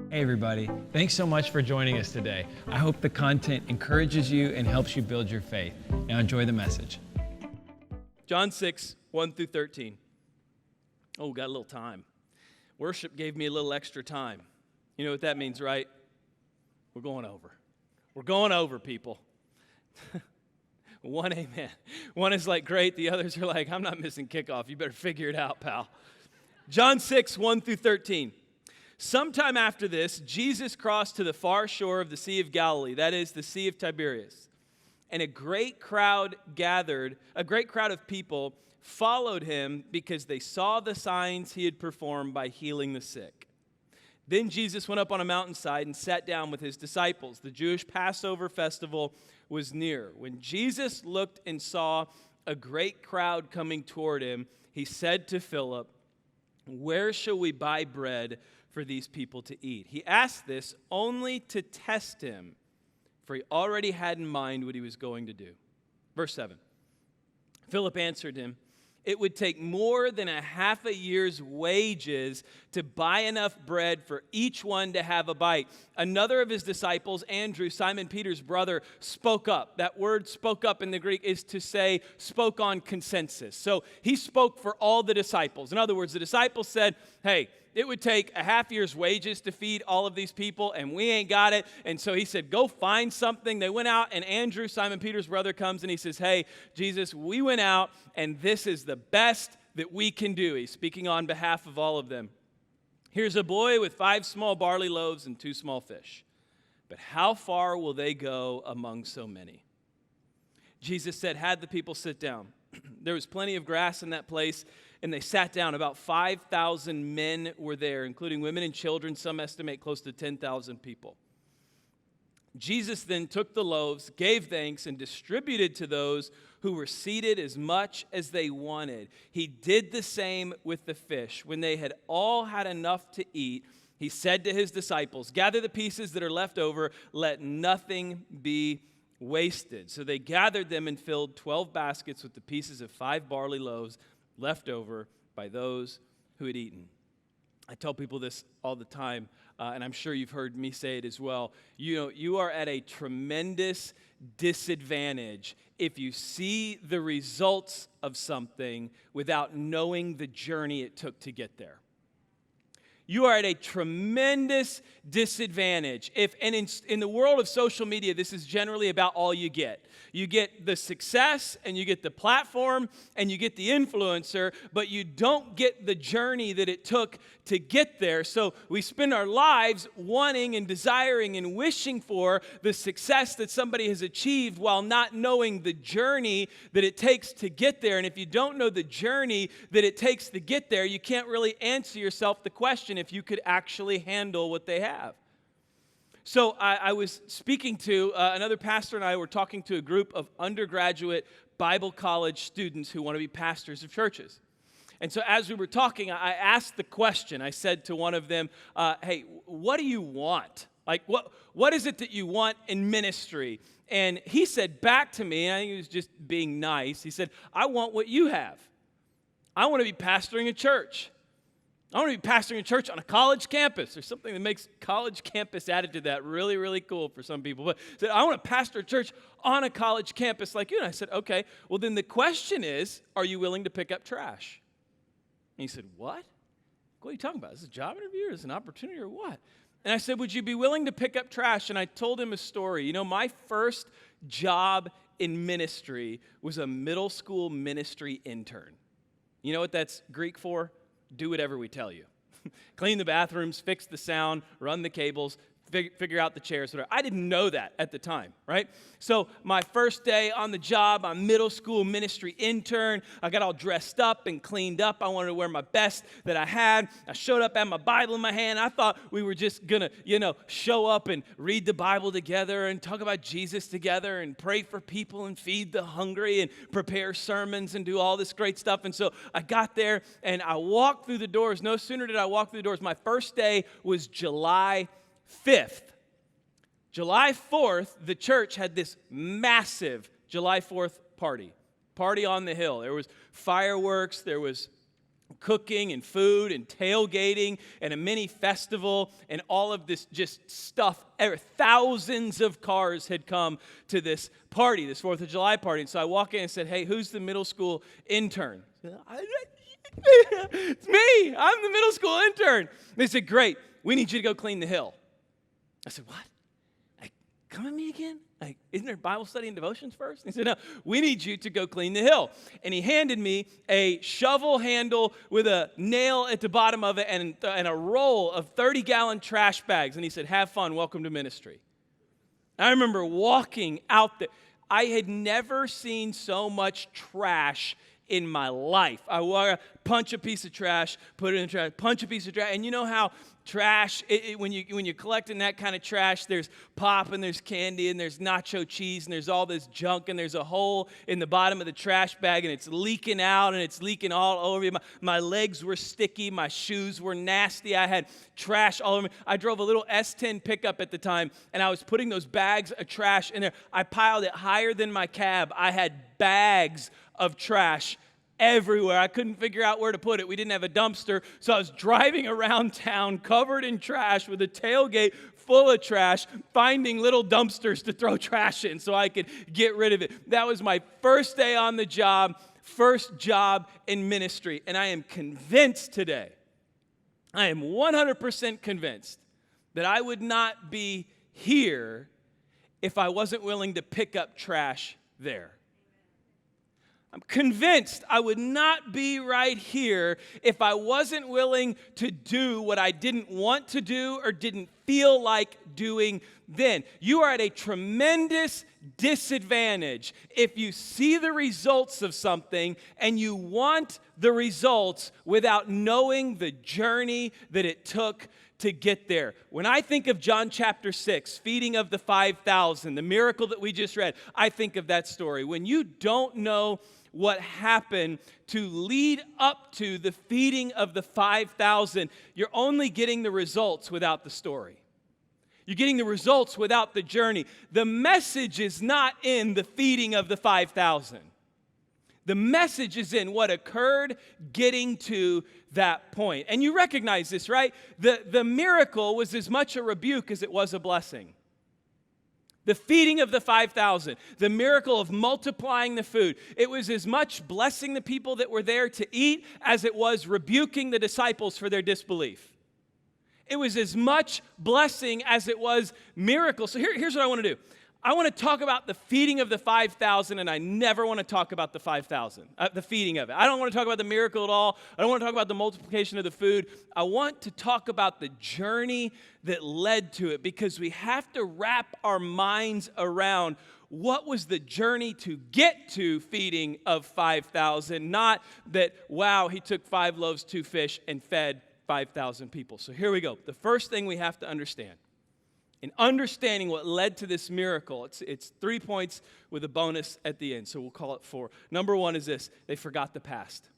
Hey everybody, thanks so much for joining us today. I hope the content encourages you and helps you build your faith. Now enjoy the message. John 6, 1 through 13. Oh, got a little time. Worship gave me a little extra time. You know what that means, right? We're going over. We're going over, people. One amen. One is like, great. The others are like, I'm not missing kickoff. You better figure it out, pal. John 6, 1 through 13. Sometime after this, Jesus crossed to the far shore of the Sea of Galilee, that is, the Sea of Tiberias. And a great crowd of people followed him because they saw the signs he had performed by healing the sick. Then Jesus went up on a mountainside and sat down with his disciples. The Jewish Passover festival was near. When Jesus looked and saw a great crowd coming toward him, he said to Philip, "Where shall we buy bread for these people to eat?" He asked this only to test him, for he already had in mind what he was going to do. Verse 7. Philip answered him, "It would take more than a half a year's wages to buy enough bread for each one to have a bite." Another of his disciples, Andrew, Simon Peter's brother, spoke up. That word "spoke up" in the Greek is to say spoke on consensus. So he spoke for all the disciples. In other words, the disciples said, hey, it would take a half year's wages to feed all of these people, and we ain't got it. And so he said, go find something. They went out, and Andrew, Simon Peter's brother, comes and he says, hey, Jesus, we went out, and this is the best that we can do. He's speaking on behalf of all of them. Here's a boy with 5 small barley loaves and 2 small fish. But how far will they go among so many? Jesus said, had the people sit down. There was plenty of grass in that place, and they sat down. About 5,000 men were there, including women and children. Some estimate close to 10,000 people. Jesus then took the loaves, gave thanks, and distributed to those who were seated as much as they wanted. He did the same with the fish. When they had all had enough to eat, he said to his disciples, "Gather the pieces that are left over, let nothing be wasted." So they gathered them and filled 12 baskets with the pieces of 5 barley loaves left over by those who had eaten. I tell people this all the time, and I'm sure you've heard me say it as well. You are at a tremendous disadvantage if you see the results of something without knowing the journey it took to get there. You are at a tremendous disadvantage. In the world of social media, this is generally about all you get. You get the success, and you get the platform, and you get the influencer, but you don't get the journey that it took to get there. So we spend our lives wanting and desiring and wishing for the success that somebody has achieved while not knowing the journey that it takes to get there. And if you don't know the journey that it takes to get there, you can't really answer yourself the question if you could actually handle what they have. So I was speaking to another pastor, and I were talking to a group of undergraduate Bible college students who want to be pastors of churches. And so as we were talking, I asked the question. I said to one of them, hey, what do you want? Like, what is it that you want in ministry? And he said back to me, and I think he was just being nice, he said, I want what you have. I want to be pastoring a church. I want to be pastoring a church on a college campus. There's something that makes college campus added to that really, really cool for some people. But said, I want to pastor a church on a college campus like you. And I said, okay, well then the question is, are you willing to pick up trash? And he said, what? What are you talking about? Is this a job interview or is this an opportunity or what? And I said, would you be willing to pick up trash? And I told him a story. You know, my first job in ministry was a middle school ministry intern. You know what that's Greek for? Do whatever we tell you. Clean the bathrooms, fix the sound, run the cables, figure out the chairs, whatever. I didn't know that at the time, right? So my first day on the job, I'm middle school ministry intern. I got all dressed up and cleaned up. I wanted to wear my best that I had. I showed up, had my Bible in my hand. I thought we were just going to, show up and read the Bible together and talk about Jesus together and pray for people and feed the hungry and prepare sermons and do all this great stuff. And so I got there and I walked through the doors. No sooner did I walk through the doors, my first day was July 5th. July 4th, the church had this massive July 4th party on the hill. There was fireworks, there was cooking and food and tailgating and a mini festival and all of this just stuff. Thousands of cars had come to this party, this 4th of July party. And so I walk in and said, hey, who's the middle school intern? It's me. I'm the middle school intern. They said, great. We need you to go clean the hill. I said, what? Come at me again? Isn't there Bible study and devotions first? And he said, no, we need you to go clean the hill. And he handed me a shovel handle with a nail at the bottom of it and a roll of 30-gallon trash bags. And he said, have fun. Welcome to ministry. I remember walking out there. I had never seen so much trash in my life. I want to punch a piece of trash, put it in the trash, punch a piece of trash. And you know how trash, when you're collecting that kind of trash, there's pop and there's candy and there's nacho cheese and there's all this junk and there's a hole in the bottom of the trash bag and it's leaking out and it's leaking all over me. My legs were sticky. My shoes were nasty. I had trash all over me. I drove a little S10 pickup at the time and I was putting those bags of trash in there. I piled it higher than my cab. I had bags of trash everywhere. I couldn't figure out where to put it. We didn't have a dumpster, so I was driving around town covered in trash with a tailgate full of trash, finding little dumpsters to throw trash in so I could get rid of it. That was my first day on the job, first job in ministry, and I am convinced today, I am 100% convinced that I would not be here if I wasn't willing to pick up trash there. I'm convinced I would not be right here if I wasn't willing to do what I didn't want to do or didn't feel like doing then. You are at a tremendous disadvantage if you see the results of something and you want the results without knowing the journey that it took to get there. When I think of John chapter 6, feeding of the 5,000, the miracle that we just read, I think of that story. When you don't know what happened to lead up to the feeding of the 5,000, you're only getting the results without the story. You're getting the results without the journey. The message is not in the feeding of the 5,000. The message is in what occurred getting to that point. And you recognize this, right? The miracle was as much a rebuke as it was a blessing. The feeding of the 5,000, the miracle of multiplying the food, it was as much blessing the people that were there to eat as it was rebuking the disciples for their disbelief. It was as much blessing as it was miracle. So here's what I want to do. I want to talk about the feeding of the 5,000, and I never want to talk about the 5,000, the feeding of it. I don't want to talk about the miracle at all. I don't want to talk about the multiplication of the food. I want to talk about the journey that led to it, because we have to wrap our minds around what was the journey to get to feeding of 5,000, not that, wow, he took 5 loaves, 2 fish, and fed 5,000 people. So here we go. The first thing we have to understand, in understanding what led to this miracle, it's 3 points with a bonus at the end, so we'll call it 4. Number 1 is this: they forgot the past.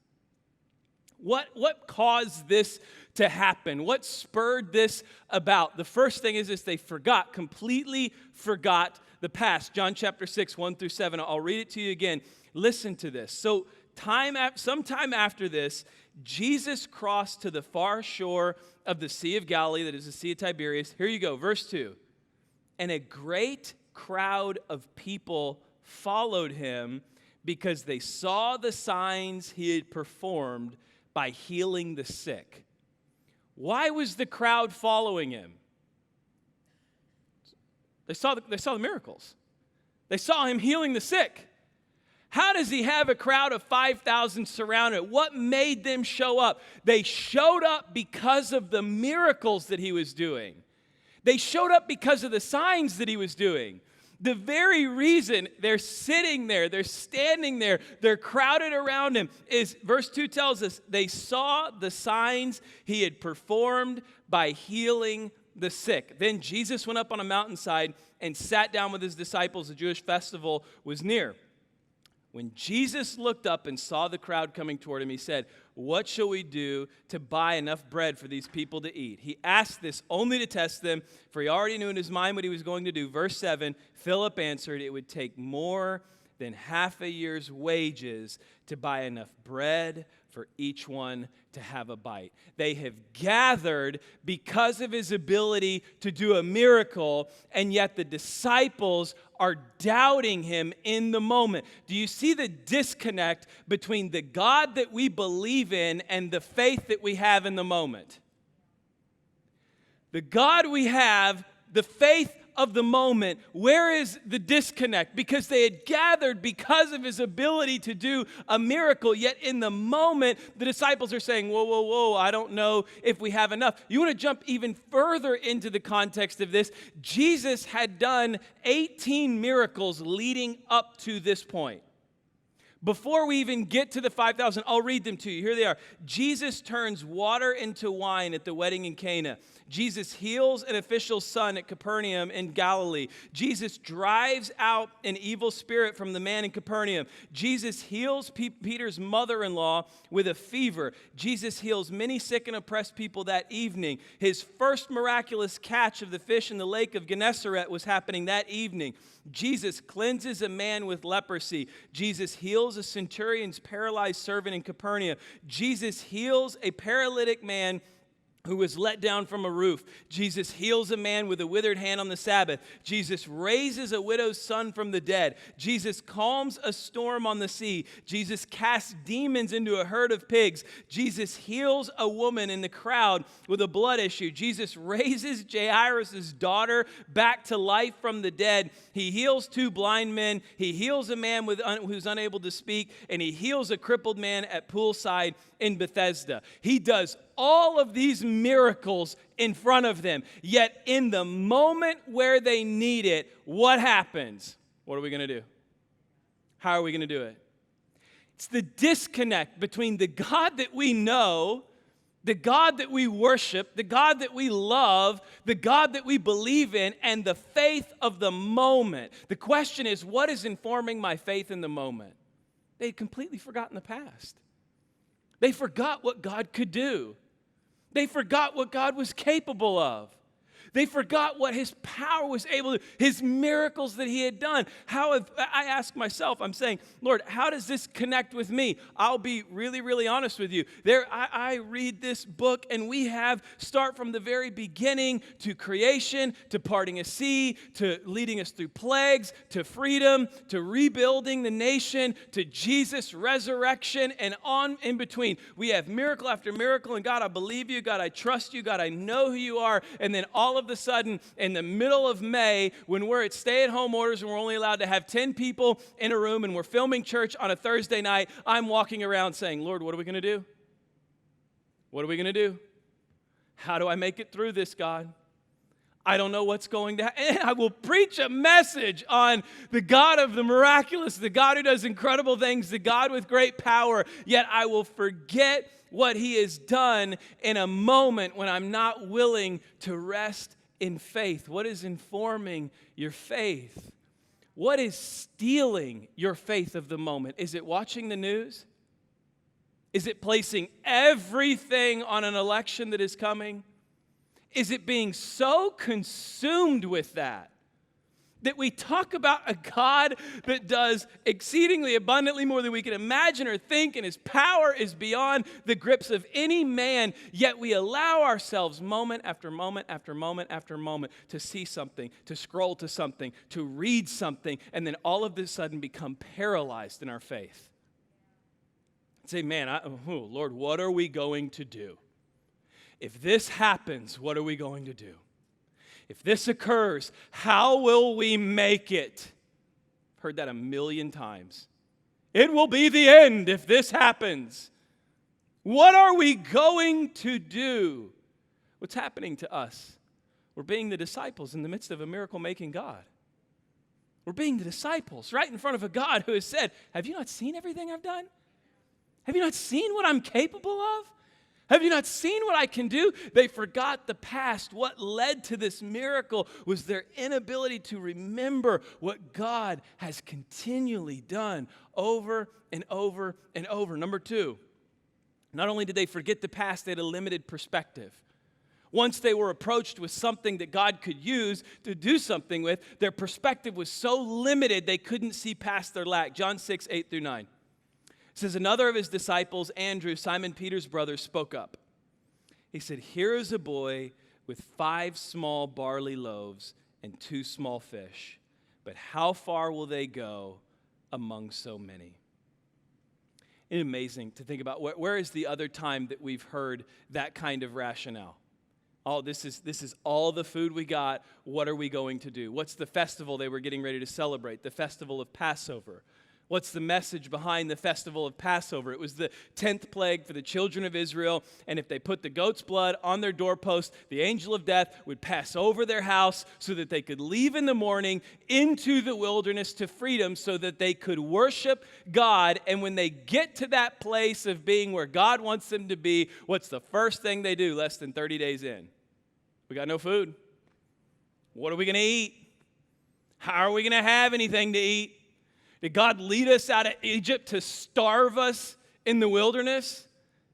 What caused this to happen? What spurred this about? The first thing is this: they completely forgot the past. John chapter 6, 1 through 7. I'll read it to you again. Listen to this. So sometime after this, Jesus crossed to the far shore of the Sea of Galilee, that is the Sea of Tiberias. Here you go, verse 2. And a great crowd of people followed him because they saw the signs he had performed by healing the sick. Why was the crowd following him? They saw the miracles. They saw him healing the sick. How does he have a crowd of 5,000 surrounded? What made them show up? They showed up because of the miracles that he was doing. They showed up because of the signs that he was doing. The very reason they're sitting there, they're standing there, they're crowded around him is, verse 2 tells us, they saw the signs he had performed by healing the sick. Then Jesus went up on a mountainside and sat down with his disciples. The Jewish festival was near. When Jesus looked up and saw the crowd coming toward him, he said, "What shall we do to buy enough bread for these people to eat?" He asked this only to test them, for he already knew in his mind what he was going to do. Verse 7, Philip answered, "It would take more than half a year's wages to buy enough bread for each one to have a bite. They have gathered because of his ability to do a miracle, and yet the disciples are doubting him in the moment. Do you see the disconnect between the God that we believe in and the faith that we have in the moment? The God we have, the faith of the moment, where is the disconnect? Because they had gathered because of his ability to do a miracle, yet in the moment, the disciples are saying, whoa, whoa, whoa, I don't know if we have enough. You want to jump even further into the context of this? Jesus had done 18 miracles leading up to this point. Before we even get to the 5,000, I'll read them to you. Here they are. Jesus turns water into wine at the wedding in Cana. Jesus heals an official's son at Capernaum in Galilee. Jesus drives out an evil spirit from the man in Capernaum. Jesus heals Peter's mother-in-law with a fever. Jesus heals many sick and oppressed people that evening. His first miraculous catch of the fish in the lake of Gennesaret was happening that evening. Jesus cleanses a man with leprosy. Jesus heals a centurion's paralyzed servant in Capernaum. Jesus heals a paralytic man who was let down from a roof. Jesus heals a man with a withered hand on the Sabbath. Jesus raises a widow's son from the dead. Jesus calms a storm on the sea. Jesus casts demons into a herd of pigs. Jesus heals a woman in the crowd with a blood issue. Jesus raises Jairus' daughter back to life from the dead. He heals 2 blind men. He heals a man who's unable to speak, and he heals a crippled man at poolside in Bethesda. He does all of these miracles in front of them. Yet in the moment where they need it, what happens? What are we going to do? How are we going to do it? It's the disconnect between the God that we know, the God that we worship, the God that we love, the God that we believe in, and the faith of the moment. The question is, what is informing my faith in the moment? They had completely forgotten the past. They forgot what God could do. They forgot what God was capable of. They forgot what his power was able to, his miracles that he had done. I ask myself, I'm saying, Lord, how does this connect with me? I'll be really, really honest with you. I read this book, and we start from the very beginning to creation, to parting a sea, to leading us through plagues, to freedom, to rebuilding the nation, to Jesus' resurrection, and on in between. We have miracle after miracle, and God, I believe you. God, I trust you. God, I know who you are. And then all of a sudden, in the middle of May, when we're at stay-at-home orders and we're only allowed to have 10 people in a room and we're filming church on a Thursday night, I'm walking around saying, Lord, what are we going to do? What are we going to do? How do I make it through this, God? I don't know what's going to happen. And I will preach a message on the God of the miraculous, the God who does incredible things, the God with great power, yet I will forget what he has done in a moment when I'm not willing to rest in faith. What is informing your faith? What is stealing your faith of the moment? Is it watching the news? Is it placing everything on an election that is coming? Is it being so consumed with that we talk about a God that does exceedingly abundantly more than we can imagine or think, and his power is beyond the grips of any man, yet we allow ourselves moment after moment after moment after moment to see something, to scroll to something, to read something, and then all of a sudden become paralyzed in our faith. Say, man, Lord, what are we going to do? If this happens, what are we going to do? If this occurs, how will we make it? I've heard that 1,000,000 times. It will be the end if this happens. What are we going to do? What's happening to us? We're being the disciples in the midst of a miracle-making God. We're being the disciples right in front of a God who has said, have you not seen everything I've done? Have you not seen what I'm capable of? Have you not seen what I can do? They forgot the past. What led to this miracle was their inability to remember what God has continually done over and over and over. Number 2, not only did they forget the past, they had a limited perspective. Once they were approached with something that God could use to do something with, their perspective was so limited they couldn't see past their lack. John 6, 8-9. It says, another of his disciples, Andrew, Simon Peter's brother, spoke up. He said, here is a boy with 5 small barley loaves and 2 small fish. But how far will they go among so many? It's amazing to think about. Where is the other time that we've heard that kind of rationale? Oh, this is all the food we got. What are we going to do? What's the festival they were getting ready to celebrate? The festival of Passover. What's the message behind the festival of Passover? It was the 10th plague for the children of Israel, and if they put the goat's blood on their doorpost, the angel of death would pass over their house so that they could leave in the morning into the wilderness to freedom so that they could worship God. And when they get to that place of being where God wants them to be, what's the first thing they do less than 30 days in? We got no food. What are we going to eat? How are we going to have anything to eat? Did God lead us out of Egypt to starve us in the wilderness?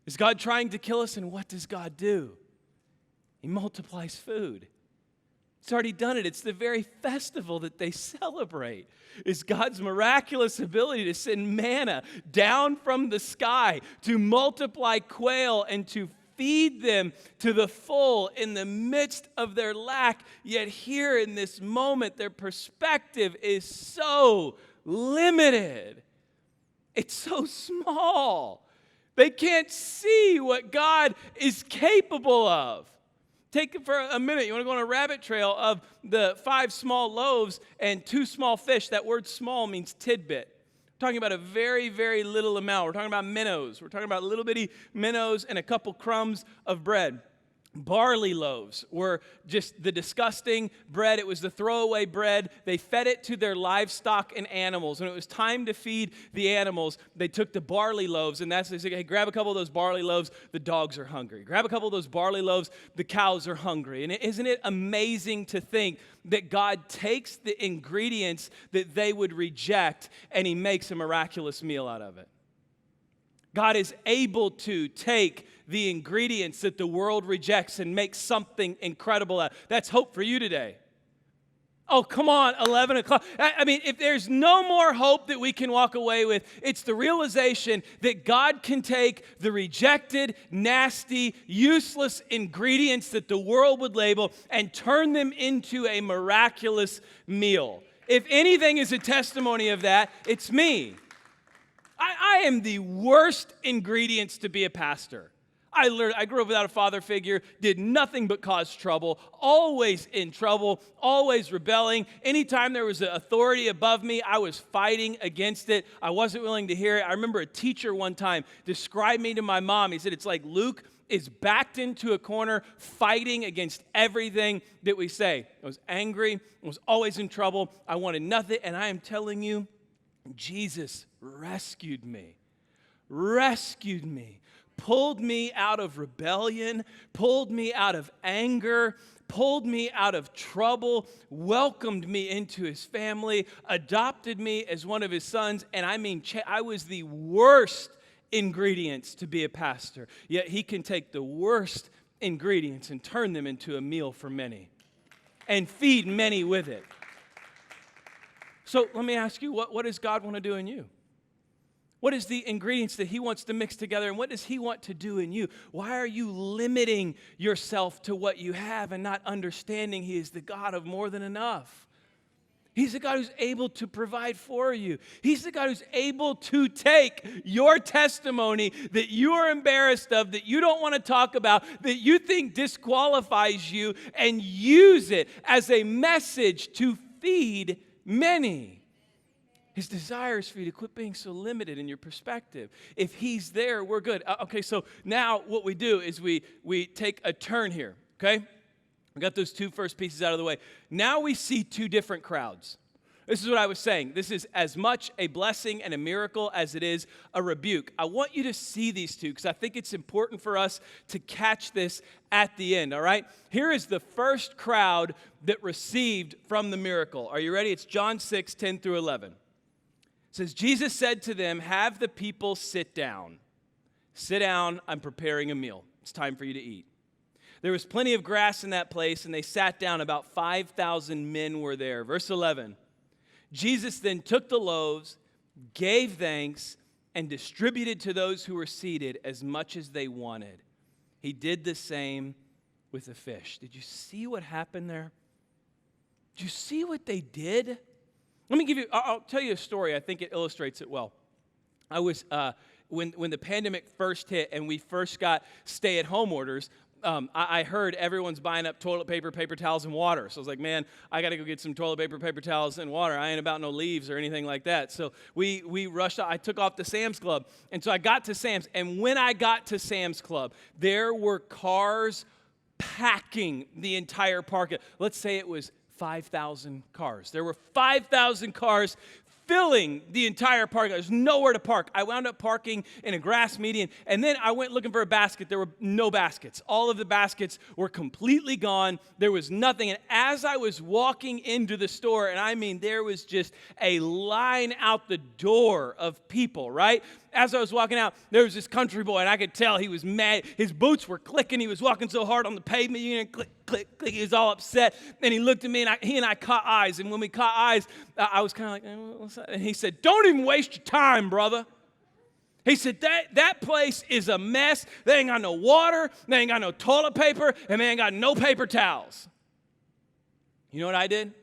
Is God trying to kill us? And what does God do? He multiplies food. He's already done it. It's the very festival that they celebrate. It's God's miraculous ability to send manna down from the sky, to multiply quail and to feed them to the full in the midst of their lack. Yet here in this moment, their perspective is so limited. It's so small. They can't see what God is capable of. Take it for a minute. You want to go on a rabbit trail of the 5 small loaves and 2 small fish. That word small means tidbit. We're talking about a very, very little amount. We're talking about minnows. We're talking about little bitty minnows and a couple crumbs of bread. Barley loaves were just the disgusting bread. It was the throwaway bread. They fed it to their livestock and animals. When it was time to feed the animals, they took the barley loaves, and they said, hey, grab a couple of those barley loaves. The dogs are hungry. Grab a couple of those barley loaves. The cows are hungry. And isn't it amazing to think that God takes the ingredients that they would reject, and he makes a miraculous meal out of it? God is able to take the ingredients that the world rejects and make something incredible out. That's hope for you today. Oh, come on, 11 o'clock. I mean, if there's no more hope that we can walk away with, it's the realization that God can take the rejected, nasty, useless ingredients that the world would label and turn them into a miraculous meal. If anything is a testimony of that, it's me. I am the worst ingredients to be a pastor. I grew up without a father figure, did nothing but cause trouble, always in trouble, always rebelling. Anytime there was an authority above me, I was fighting against it. I wasn't willing to hear it. I remember a teacher one time described me to my mom. He said, it's like Luke is backed into a corner fighting against everything that we say. I was angry. I was always in trouble. I wanted nothing. And I am telling you, Jesus rescued me, pulled me out of rebellion, pulled me out of anger, pulled me out of trouble, welcomed me into his family, adopted me as one of his sons. And I mean, I was the worst ingredients to be a pastor. Yet he can take the worst ingredients and turn them into a meal for many and feed many with it. So let me ask you, what does God want to do in you? What is the ingredients that he wants to mix together, and what does he want to do in you? Why are you limiting yourself to what you have and not understanding he is the God of more than enough? He's the God who's able to provide for you. He's the God who's able to take your testimony that you are embarrassed of, that you don't want to talk about, that you think disqualifies you, and use it as a message to feed many. His desire is for you to quit being so limited in your perspective. If he's there, we're good. Okay, so now what we do is we take a turn here, okay? We got those 2 first pieces out of the way. Now we see 2 different crowds. This is what I was saying. This is as much a blessing and a miracle as it is a rebuke. I want you to see these 2 because I think it's important for us to catch this at the end, all right? Here is the first crowd that received from the miracle. Are you ready? It's John 6, 10 through 11. It says, Jesus said to them, have the people sit down. Sit down, I'm preparing a meal. It's time for you to eat. There was plenty of grass in that place, and they sat down. About 5,000 men were there. Verse 11. Jesus then took the loaves, gave thanks, and distributed to those who were seated as much as they wanted. He did the same with the fish. Did you see what happened there? Did you see what they did? I'll tell you a story. I think it illustrates it well. I was, when the pandemic first hit and we first got stay-at-home orders, I heard everyone's buying up toilet paper, paper towels, and water. So I was like, man, I got to go get some toilet paper, paper towels, and water. I ain't about no leaves or anything like that. So we rushed out. I took off to Sam's Club. And so I got to Sam's. And when I got to Sam's Club, there were cars packing the entire parking. Let's say it was 5,000 cars. There were 5,000 cars filling the entire parking lot. There's nowhere to park. I wound up parking in a grass median, and then I went looking for a basket. There were no baskets. All of the baskets were completely gone. There was nothing. And as I was walking into the store, and I mean, there was just a line out the door of people, right? As I was walking out, there was this country boy, and I could tell he was mad. His boots were clicking. He was walking so hard on the pavement, click, click, click. He was all upset. And he looked at me, and he and I caught eyes. And when we caught eyes, I was kind of like, what's that? And he said, don't even waste your time, brother. He said, that place is a mess. They ain't got no water. They ain't got no toilet paper. And they ain't got no paper towels. You know what I did?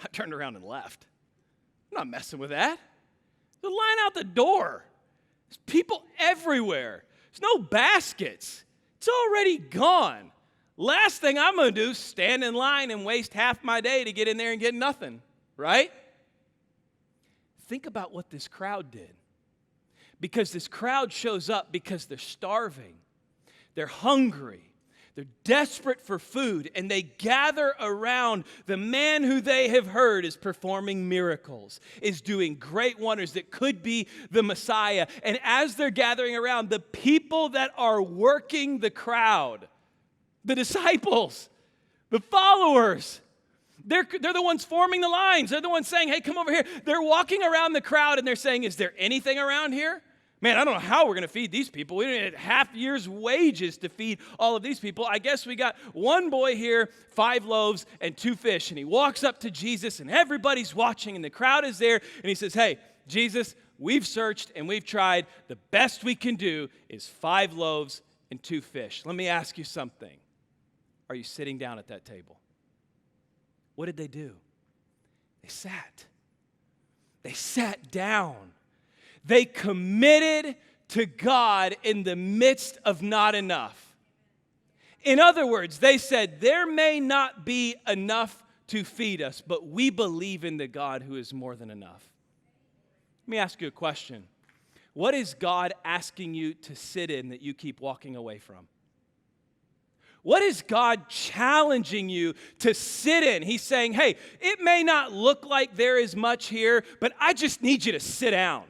I turned around and left. I'm not messing with that. The line out the door. There's people everywhere. There's no baskets. It's already gone. Last thing I'm going to do is stand in line and waste half my day to get in there and get nothing, right? Think about what this crowd did. Because this crowd shows up because they're starving. They're hungry. They're desperate for food, and they gather around the man who they have heard is performing miracles, is doing great wonders that could be the Messiah. And as they're gathering around, the people that are working the crowd, the disciples, the followers, they're the ones forming the lines. They're the ones saying, hey, come over here. They're walking around the crowd, and they're saying, is there anything around here? Man, I don't know how we're going to feed these people. We don't need half year's wages to feed all of these people. I guess we got one boy here, 5 loaves and 2 fish. And he walks up to Jesus, and everybody's watching, and the crowd is there. And he says, hey, Jesus, we've searched and we've tried. The best we can do is 5 loaves and 2 fish. Let me ask you something. Are you sitting down at that table? What did they do? They sat. They sat down. They committed to God in the midst of not enough. In other words, they said, there may not be enough to feed us, but we believe in the God who is more than enough. Let me ask you a question. What is God asking you to sit in that you keep walking away from? What is God challenging you to sit in? He's saying, hey, it may not look like there is much here, but I just need you to sit down.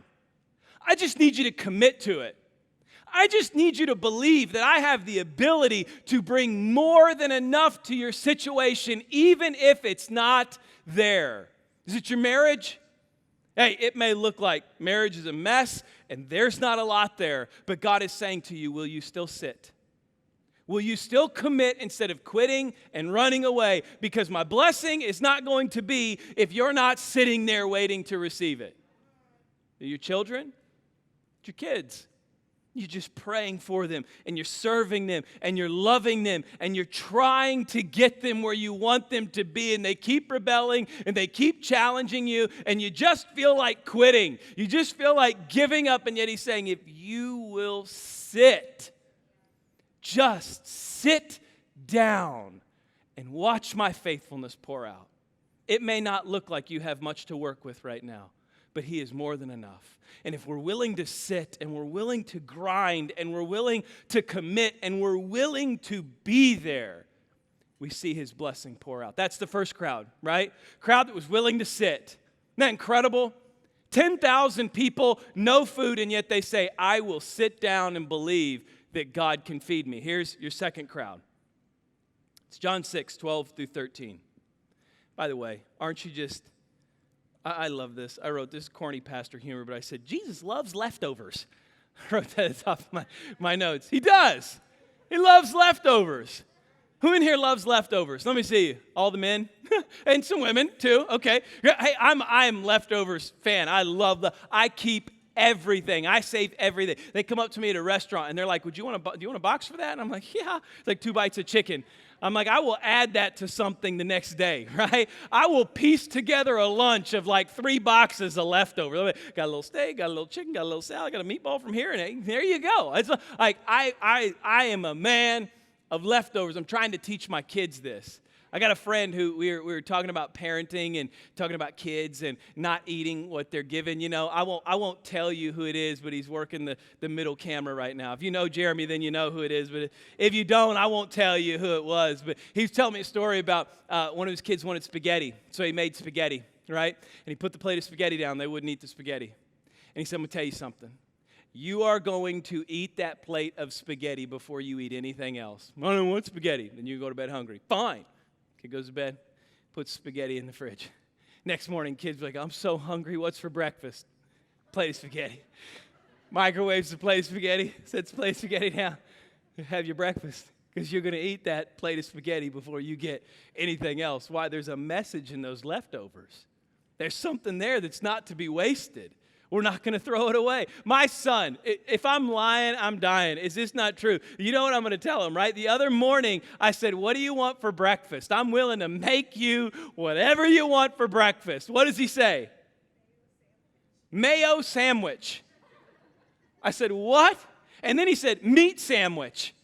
I just need you to commit to it. I just need you to believe that I have the ability to bring more than enough to your situation, even if it's not there. Is it your marriage? Hey, it may look like marriage is a mess and there's not a lot there, but God is saying to you, will you still sit? Will you still commit instead of quitting and running away? Because my blessing is not going to be if you're not sitting there waiting to receive it. Are your children? Your kids. You're just praying for them, and you're serving them, and you're loving them, and you're trying to get them where you want them to be, and they keep rebelling, and they keep challenging you, and you just feel like quitting. You just feel like giving up, and yet he's saying, if you will sit, just sit down and watch my faithfulness pour out. It may not look like you have much to work with right now, but he is more than enough. And if we're willing to sit and we're willing to grind and we're willing to commit and we're willing to be there, we see his blessing pour out. That's the first crowd, right? Crowd that was willing to sit. Isn't that incredible? 10,000 people, no food, and yet they say, I will sit down and believe that God can feed me. Here's your second crowd. It's John 6, 12 through 13. By the way, aren't you just... I love this. I wrote this corny pastor humor, but I said, Jesus loves leftovers. I wrote that at the top of my notes. He does. He loves leftovers. Who in here loves leftovers? Let me see you. All the men and some women too. Okay. Hey, I'm leftovers fan. I keep everything. I save everything. They come up to me at a restaurant and they're like, do you want a box for that? And I'm like, yeah. It's like 2 bites of chicken. I'm like, I will add that to something the next day, right? I will piece together a lunch of like 3 boxes of leftovers. Got a little steak, got a little chicken, got a little salad, got a meatball from here, and hey, there you go. It's like I am a man of leftovers. I'm trying to teach my kids this. I got a friend who we were talking about parenting and talking about kids and not eating what they're given. You know, I won't tell you who it is, but he's working the middle camera right now. If you know Jeremy, then you know who it is. But if you don't, I won't tell you who it was. But he was telling me a story about one of his kids wanted spaghetti, so he made spaghetti, right? And he put the plate of spaghetti down. They wouldn't eat the spaghetti. And he said, I'm going to tell you something. You are going to eat that plate of spaghetti before you eat anything else. I don't want spaghetti. Then you go to bed hungry. Fine. Kid goes to bed, puts spaghetti in the fridge. Next morning, kid's like, I'm so hungry. What's for breakfast? Plate of spaghetti. Microwaves the plate of spaghetti, sets the plate of spaghetti down. Have your breakfast, because you're going to eat that plate of spaghetti before you get anything else. Why? There's a message in those leftovers. There's something there that's not to be wasted. We're not going to throw it away. My son, if I'm lying, I'm dying. Is this not true? You know what I'm going to tell him, right? The other morning, I said, what do you want for breakfast? I'm willing to make you whatever you want for breakfast. What does he say? Mayo sandwich. I said, what? And then he said, meat sandwich.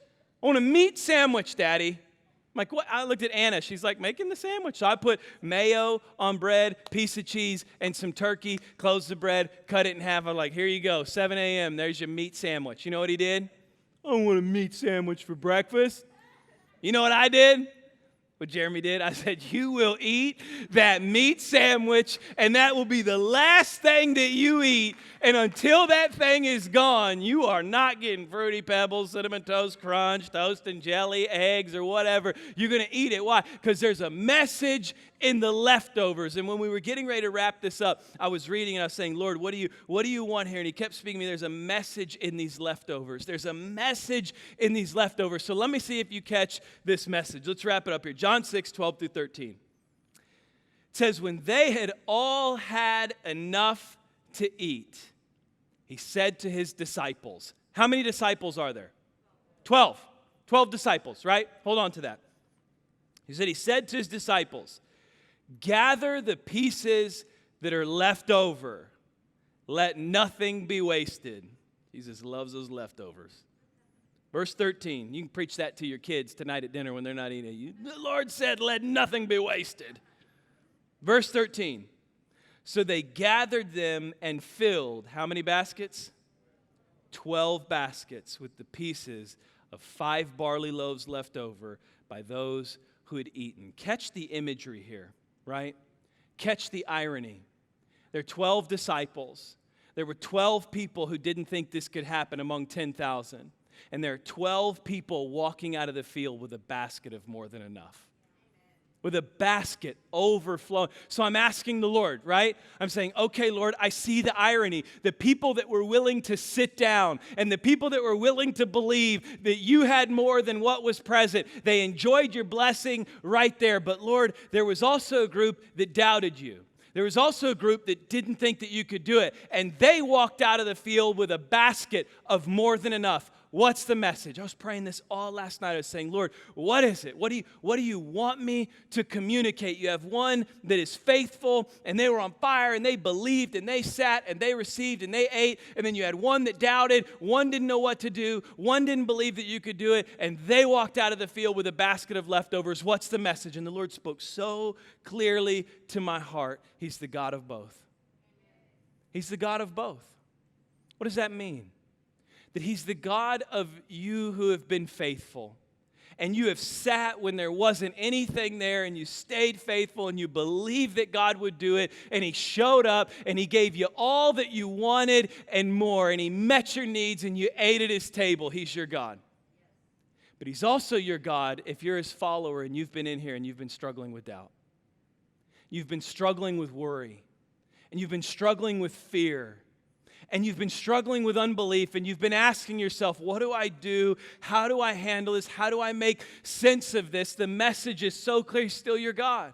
I want a meat sandwich, Daddy. I'm like, what? I looked at Anna. She's like, making the sandwich. So I put mayo on bread, piece of cheese, and some turkey, closed the bread, cut it in half. I'm like, here you go, 7 a.m., there's your meat sandwich. You know what he did? I don't want a meat sandwich for breakfast. You know what I did? What Jeremy did? I said, you will eat that meat sandwich, and that will be the last thing that you eat. And until that thing is gone, you are not getting Fruity Pebbles, Cinnamon Toast Crunch, toast and jelly, eggs, or whatever. You're going to eat it. Why? Because there's a message in the leftovers. And when we were getting ready to wrap this up, I was reading and I was saying, Lord, what do you want here? And he kept speaking to me, there's a message in these leftovers. There's a message in these leftovers. So let me see if you catch this message. Let's wrap it up here. John 6, 12 through 13. It says, when they had all had enough to eat, he said to his disciples. How many disciples are there? 12. 12 disciples, right? Hold on to that. He said to his disciples, gather the pieces that are left over. Let nothing be wasted. Jesus loves those leftovers. Verse 13. You can preach that to your kids tonight at dinner when they're not eating. The Lord said, let nothing be wasted. Verse 13. So they gathered them and filled how many baskets? 12 baskets with the pieces of 5 barley loaves left over by those who had eaten. Catch the imagery here, right? Catch the irony. There are 12 disciples. There were 12 people who didn't think this could happen among 10,000. And there are 12 people walking out of the field with a basket of more than enough. With a basket overflowing. So I'm asking the Lord, right? I'm saying, okay, Lord, I see the irony. The people that were willing to sit down and the people that were willing to believe that you had more than what was present, they enjoyed your blessing right there. But Lord, there was also a group that doubted you. There was also a group that didn't think that you could do it. And they walked out of the field with a basket of more than enough. What's the message? I was praying this all last night. I was saying, Lord, what is it? What do you want me to communicate? You have one that is faithful, and they were on fire, and they believed, and they sat, and they received, and they ate. And then you had one that doubted, one didn't know what to do, one didn't believe that you could do it, and they walked out of the field with a basket of leftovers. What's the message? And the Lord spoke so clearly to my heart. He's the God of both. He's the God of both. What does that mean? That he's the God of you who have been faithful. And you have sat when there wasn't anything there, and you stayed faithful, and you believed that God would do it, and he showed up, and he gave you all that you wanted and more, and he met your needs, and you ate at his table. He's your God. But he's also your God if you're his follower, and you've been in here, and you've been struggling with doubt. You've been struggling with worry, and you've been struggling with fear. and you've been struggling with unbelief, and you've been asking yourself, what do I do? How do I handle this? How do I make sense of this? The message is so clear. He's still your God.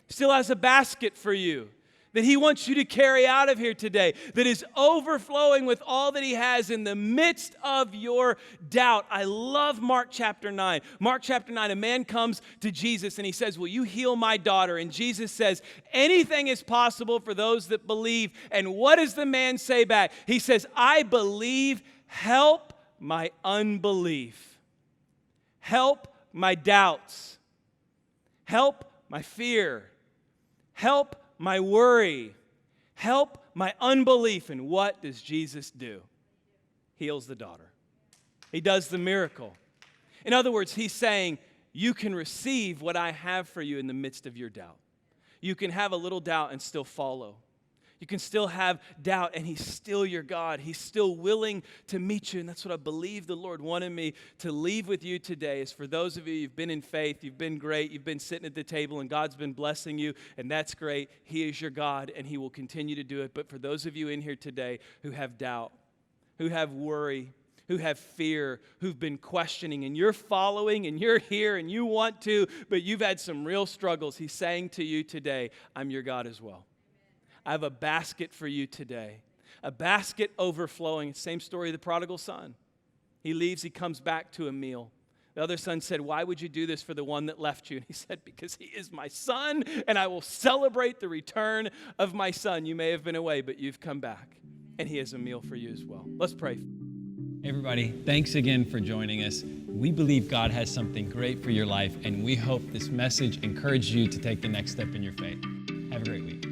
Still has a basket for you that he wants you to carry out of here today, that is overflowing with all that he has in the midst of your doubt. I love Mark chapter 9. Mark chapter 9, a man comes to Jesus and he says, will you heal my daughter? And Jesus says, anything is possible for those that believe. And what does the man say back? He says, I believe, help my unbelief. Help my doubts. Help my fear. Help my worry, help my unbelief. And what does Jesus do? Heals the daughter. He does the miracle. In other words, he's saying, you can receive what I have for you in the midst of your doubt. You can have a little doubt and still follow. You can still have doubt, and he's still your God. He's still willing to meet you, and that's what I believe the Lord wanted me to leave with you today, is for those of you, you've been in faith, you've been great, you've been sitting at the table, and God's been blessing you, and that's great. He is your God, and he will continue to do it. But for those of you in here today who have doubt, who have worry, who have fear, who've been questioning, and you're following, and you're here, and you want to, but you've had some real struggles, he's saying to you today, I'm your God as well. I have a basket for you today, a basket overflowing. Same story of the prodigal son. He leaves, he comes back to a meal. The other son said, why would you do this for the one that left you? And he said, because he is my son, and I will celebrate the return of my son. You may have been away, but you've come back, and he has a meal for you as well. Let's pray. Hey everybody, thanks again for joining us. We believe God has something great for your life, and we hope this message encouraged you to take the next step in your faith. Have a great week.